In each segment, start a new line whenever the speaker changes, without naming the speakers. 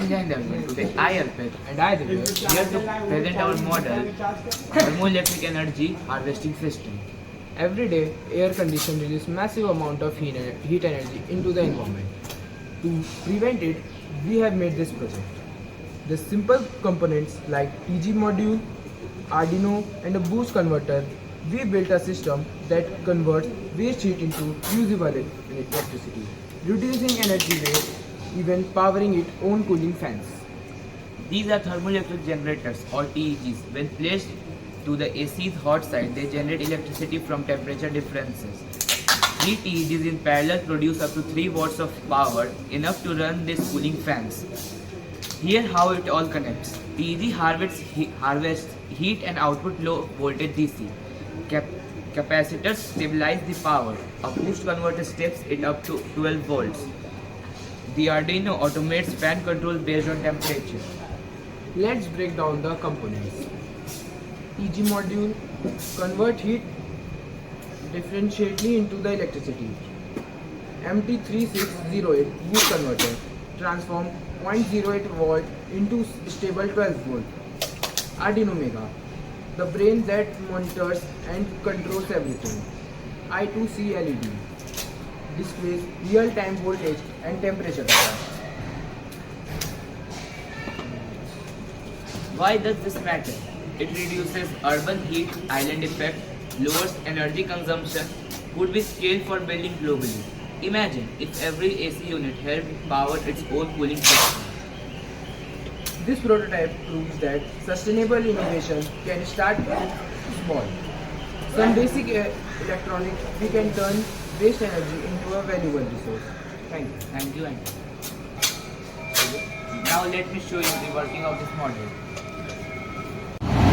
am Jaindev. Today I Arpit.
And I did it.
Here to present our model, thermoelectric energy harvesting system.
Every day, air condition release massive amount of heat energy into the environment. To prevent it, we have made this project. The simple components like TG module, Arduino and a boost converter, we built a system that converts waste heat into usable electricity, reducing energy waste, even powering its own cooling fans.
These are thermoelectric generators or TEGs. When placed to the AC's hot side, they generate electricity from temperature differences. Three TEGs in parallel produce up to 3 watts of power, enough to run these cooling fans. Here how it all connects. TEG harvests heat and output low voltage DC. Capacitors stabilize the power. A boost converter steps it up to 12 volts. The Arduino automates fan control based on temperature.
Let's break down the components. TG module convert heat differentially into the electricity. MT3608 boost converter transform 0.08 volt into stable 12 volt. Arduino Mega, the brain that monitors and controls everything. I2C LED displays real-time voltage and temperature data.
Why does this matter? It reduces urban heat island effect, lowers energy consumption, could be scaled for building globally. Imagine if every AC unit helped power its own cooling system.
This prototype proves that sustainable innovation can start small. Some basic electronics we can turn waste energy into a valuable resource. Thank you.
Thank you. Now let me show you the working of this model.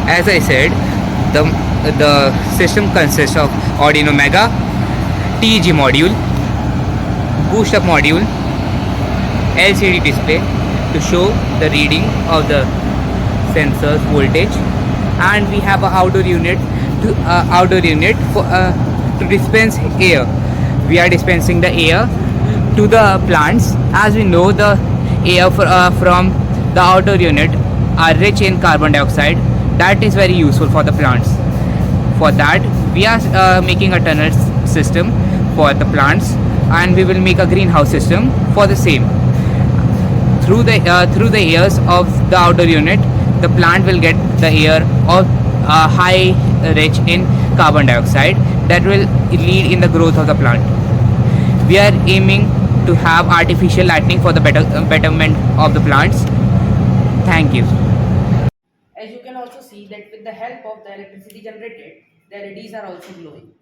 As I said, the system consists of Arduino Mega, TEG module, boost up module, LCD display to show the reading of the sensors voltage, and we have an outdoor unit to dispense air. We are dispensing the air to the plants. As we know, the air from the outdoor unit are rich in carbon dioxide. That is very useful for the plants. For that, we are making a tunnel system for the plants, and we will make a greenhouse system for the same. Through the airs of the outdoor unit, the plant will get the air of high rich in carbon dioxide that will lead in the growth of the plant. We are aiming to have artificial lighting for the betterment of the plants. Thank you.
As you can also see that with the help of the electricity generated, the LEDs are also glowing.